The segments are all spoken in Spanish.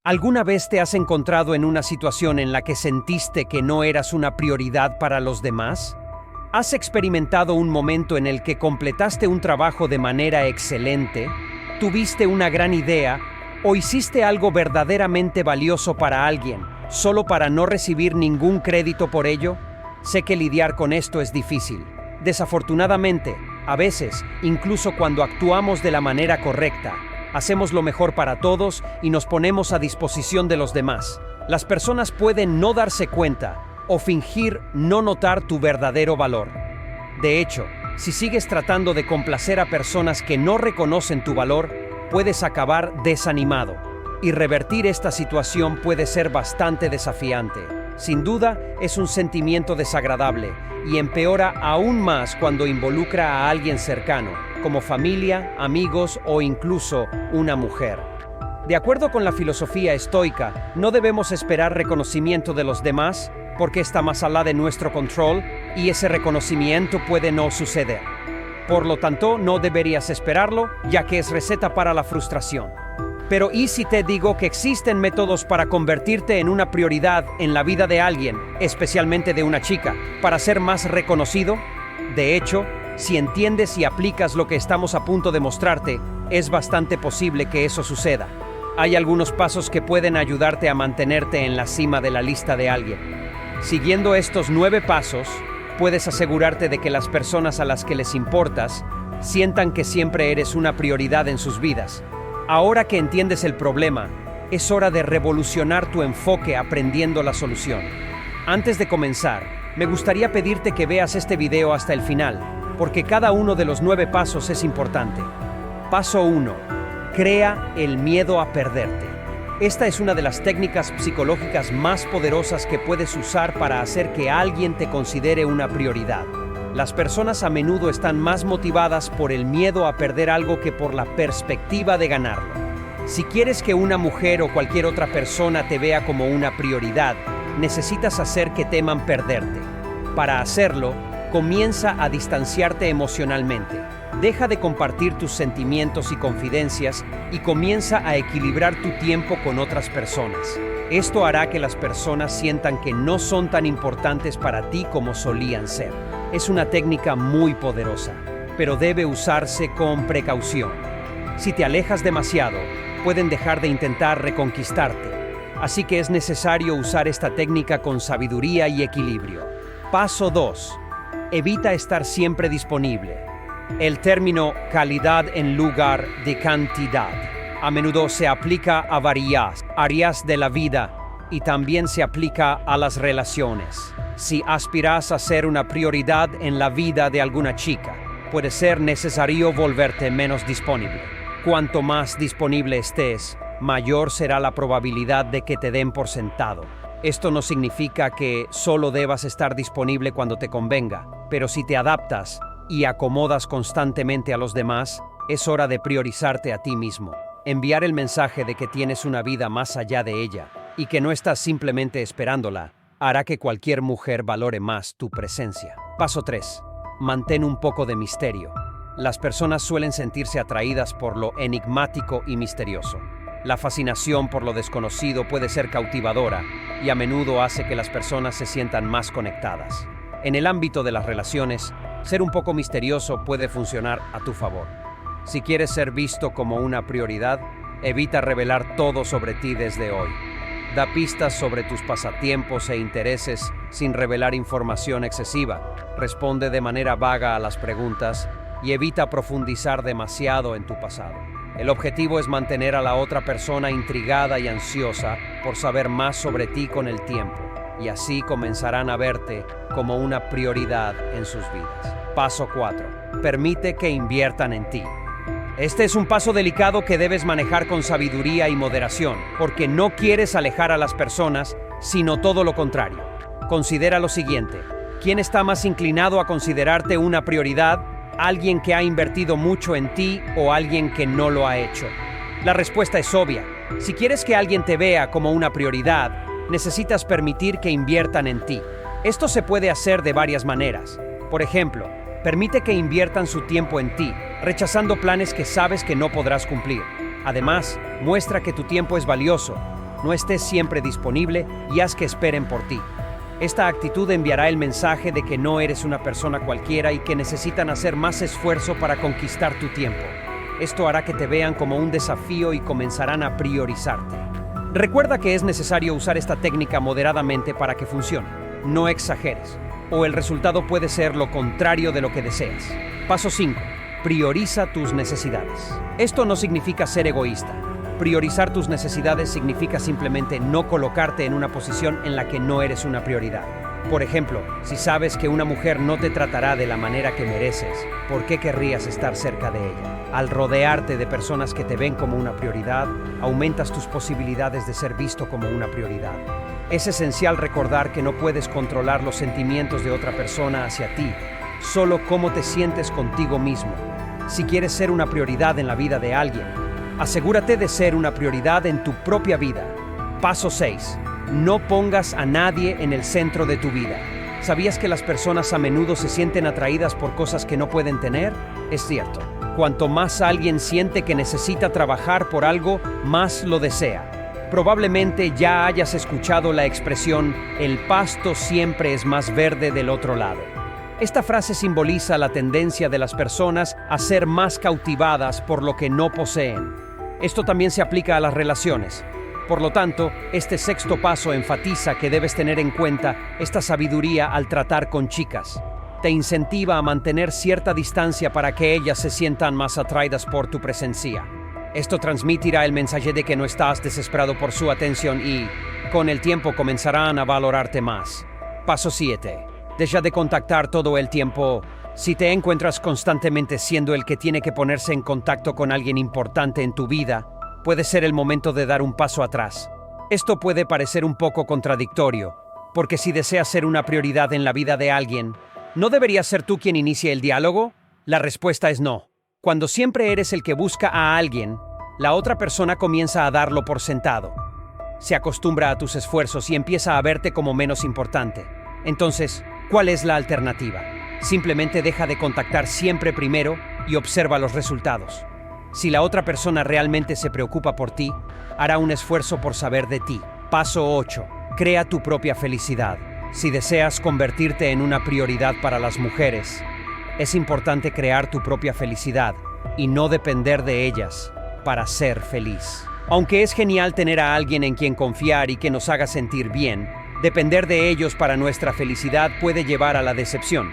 ¿Alguna vez te has encontrado en una situación en la que sentiste que no eras una prioridad para los demás? ¿Has experimentado un momento en el que completaste un trabajo de manera excelente, tuviste una gran idea o hiciste algo verdaderamente valioso para alguien, solo para no recibir ningún crédito por ello? Sé que lidiar con esto es difícil. Desafortunadamente, a veces, incluso cuando actuamos de la manera correcta, hacemos lo mejor para todos y nos ponemos a disposición de los demás. Las personas pueden no darse cuenta o fingir no notar tu verdadero valor. De hecho, si sigues tratando de complacer a personas que no reconocen tu valor, puedes acabar desanimado. Y revertir esta situación puede ser bastante desafiante. Sin duda, es un sentimiento desagradable y empeora aún más cuando involucra a alguien cercano, como familia, amigos o incluso una mujer. De acuerdo con la filosofía estoica, no debemos esperar reconocimiento de los demás porque está más allá de nuestro control y ese reconocimiento puede no suceder. Por lo tanto, no deberías esperarlo, ya que es receta para la frustración. Pero ¿y si te digo que existen métodos para convertirte en una prioridad en la vida de alguien, especialmente de una chica, para ser más reconocido? De hecho, si entiendes y aplicas lo que estamos a punto de mostrarte, es bastante posible que eso suceda. Hay algunos pasos que pueden ayudarte a mantenerte en la cima de la lista de alguien. Siguiendo estos 9 pasos, puedes asegurarte de que las personas a las que les importas sientan que siempre eres una prioridad en sus vidas. Ahora que entiendes el problema, es hora de revolucionar tu enfoque aprendiendo la solución. Antes de comenzar, me gustaría pedirte que veas este video hasta el final, porque cada uno de los 9 pasos es importante. Paso 1. Crea el miedo a perderte. Esta es una de las técnicas psicológicas más poderosas que puedes usar para hacer que alguien te considere una prioridad. Las personas a menudo están más motivadas por el miedo a perder algo que por la perspectiva de ganarlo. Si quieres que una mujer o cualquier otra persona te vea como una prioridad, necesitas hacer que teman perderte. Para hacerlo, comienza a distanciarte emocionalmente. Deja de compartir tus sentimientos y confidencias y comienza a equilibrar tu tiempo con otras personas. Esto hará que las personas sientan que no son tan importantes para ti como solían ser. Es una técnica muy poderosa, pero debe usarse con precaución. Si te alejas demasiado, pueden dejar de intentar reconquistarte. Así que es necesario usar esta técnica con sabiduría y equilibrio. Paso 2. Evita estar siempre disponible. El término calidad en lugar de cantidad a menudo se aplica a varias áreas de la vida y también se aplica a las relaciones. Si aspiras a ser una prioridad en la vida de alguna chica, puede ser necesario volverte menos disponible. Cuanto más disponible estés, mayor será la probabilidad de que te den por sentado. Esto no significa que solo debas estar disponible cuando te convenga, pero si te adaptas y acomodas constantemente a los demás, es hora de priorizarte a ti mismo. Enviar el mensaje de que tienes una vida más allá de ella y que no estás simplemente esperándola, hará que cualquier mujer valore más tu presencia. Paso 3. Mantén un poco de misterio. Las personas suelen sentirse atraídas por lo enigmático y misterioso. La fascinación por lo desconocido puede ser cautivadora y a menudo hace que las personas se sientan más conectadas. En el ámbito de las relaciones, ser un poco misterioso puede funcionar a tu favor. Si quieres ser visto como una prioridad, evita revelar todo sobre ti desde hoy. Da pistas sobre tus pasatiempos e intereses sin revelar información excesiva. Responde de manera vaga a las preguntas y evita profundizar demasiado en tu pasado. El objetivo es mantener a la otra persona intrigada y ansiosa por saber más sobre ti con el tiempo, y así comenzarán a verte como una prioridad en sus vidas. Paso 4. Permite que inviertan en ti. Este es un paso delicado que debes manejar con sabiduría y moderación, porque no quieres alejar a las personas, sino todo lo contrario. Considera lo siguiente: ¿quién está más inclinado a considerarte una prioridad? ¿Alguien que ha invertido mucho en ti o alguien que no lo ha hecho? La respuesta es obvia. Si quieres que alguien te vea como una prioridad, necesitas permitir que inviertan en ti. Esto se puede hacer de varias maneras. Por ejemplo, permite que inviertan su tiempo en ti, rechazando planes que sabes que no podrás cumplir. Además, muestra que tu tiempo es valioso. No estés siempre disponible y haz que esperen por ti. Esta actitud enviará el mensaje de que no eres una persona cualquiera y que necesitan hacer más esfuerzo para conquistar tu tiempo. Esto hará que te vean como un desafío y comenzarán a priorizarte. Recuerda que es necesario usar esta técnica moderadamente para que funcione. No exageres, o el resultado puede ser lo contrario de lo que deseas. Paso 5. Prioriza tus necesidades. Esto no significa ser egoísta. Priorizar tus necesidades significa simplemente no colocarte en una posición en la que no eres una prioridad. Por ejemplo, si sabes que una mujer no te tratará de la manera que mereces, ¿por qué querrías estar cerca de ella? Al rodearte de personas que te ven como una prioridad, aumentas tus posibilidades de ser visto como una prioridad. Es esencial recordar que no puedes controlar los sentimientos de otra persona hacia ti, solo cómo te sientes contigo mismo. Si quieres ser una prioridad en la vida de alguien, asegúrate de ser una prioridad en tu propia vida. Paso 6. No pongas a nadie en el centro de tu vida. ¿Sabías que las personas a menudo se sienten atraídas por cosas que no pueden tener? Es cierto. Cuanto más alguien siente que necesita trabajar por algo, más lo desea. Probablemente ya hayas escuchado la expresión "el pasto siempre es más verde del otro lado". Esta frase simboliza la tendencia de las personas a ser más cautivadas por lo que no poseen. Esto también se aplica a las relaciones. Por lo tanto, este sexto paso enfatiza que debes tener en cuenta esta sabiduría al tratar con chicas. Te incentiva a mantener cierta distancia para que ellas se sientan más atraídas por tu presencia. Esto transmitirá el mensaje de que no estás desesperado por su atención y, con el tiempo, comenzarán a valorarte más. Paso 7. Deja de contactar todo el tiempo. Si te encuentras constantemente siendo el que tiene que ponerse en contacto con alguien importante en tu vida, puede ser el momento de dar un paso atrás. Esto puede parecer un poco contradictorio, porque si deseas ser una prioridad en la vida de alguien, ¿no deberías ser tú quien inicie el diálogo? La respuesta es no. Cuando siempre eres el que busca a alguien, la otra persona comienza a darlo por sentado. Se acostumbra a tus esfuerzos y empieza a verte como menos importante. Entonces, ¿cuál es la alternativa? Simplemente deja de contactar siempre primero y observa los resultados. Si la otra persona realmente se preocupa por ti, hará un esfuerzo por saber de ti. Paso 8. Crea tu propia felicidad. Si deseas convertirte en una prioridad para las mujeres, es importante crear tu propia felicidad y no depender de ellas para ser feliz. Aunque es genial tener a alguien en quien confiar y que nos haga sentir bien, depender de ellos para nuestra felicidad puede llevar a la decepción.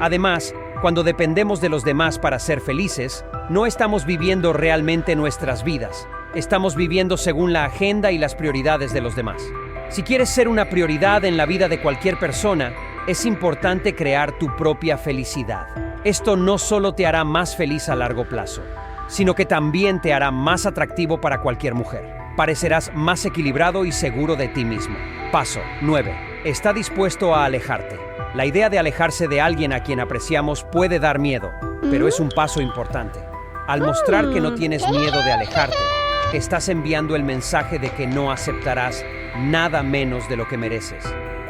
Además, cuando dependemos de los demás para ser felices, no estamos viviendo realmente nuestras vidas. Estamos viviendo según la agenda y las prioridades de los demás. Si quieres ser una prioridad en la vida de cualquier persona, es importante crear tu propia felicidad. Esto no solo te hará más feliz a largo plazo, sino que también te hará más atractivo para cualquier mujer. Parecerás más equilibrado y seguro de ti mismo. Paso 9. Está dispuesto a alejarte. La idea de alejarse de alguien a quien apreciamos puede dar miedo, pero es un paso importante. Al mostrar que no tienes miedo de alejarte, estás enviando el mensaje de que no aceptarás nada menos de lo que mereces.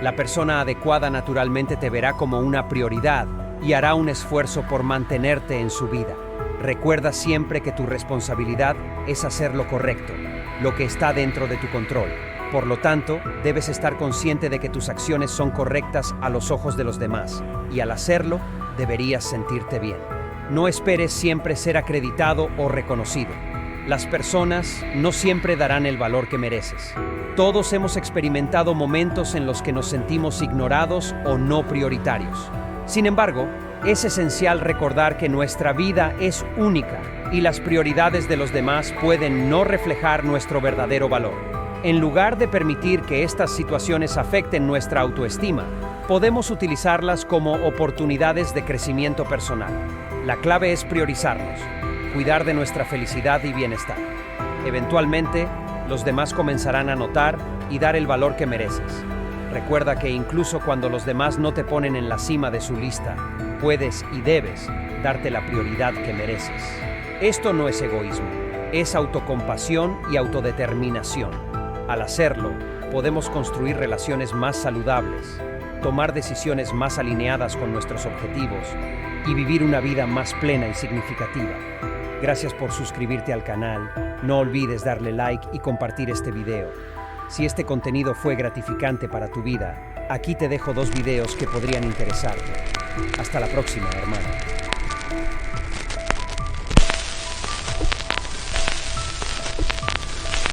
La persona adecuada naturalmente te verá como una prioridad y hará un esfuerzo por mantenerte en su vida. Recuerda siempre que tu responsabilidad es hacer lo correcto, lo que está dentro de tu control. Por lo tanto, debes estar consciente de que tus acciones son correctas a los ojos de los demás, y al hacerlo, deberías sentirte bien. No esperes siempre ser acreditado o reconocido. Las personas no siempre darán el valor que mereces. Todos hemos experimentado momentos en los que nos sentimos ignorados o no prioritarios. Sin embargo, es esencial recordar que nuestra vida es única y las prioridades de los demás pueden no reflejar nuestro verdadero valor. En lugar de permitir que estas situaciones afecten nuestra autoestima, podemos utilizarlas como oportunidades de crecimiento personal. La clave es priorizarnos, cuidar de nuestra felicidad y bienestar. Eventualmente, los demás comenzarán a notar y dar el valor que mereces. Recuerda que incluso cuando los demás no te ponen en la cima de su lista, puedes y debes darte la prioridad que mereces. Esto no es egoísmo, es autocompasión y autodeterminación. Al hacerlo, podemos construir relaciones más saludables, tomar decisiones más alineadas con nuestros objetivos y vivir una vida más plena y significativa. Gracias por suscribirte al canal. No olvides darle like y compartir este video. Si este contenido fue gratificante para tu vida, aquí te dejo 2 videos que podrían interesarte. Hasta la próxima, hermano.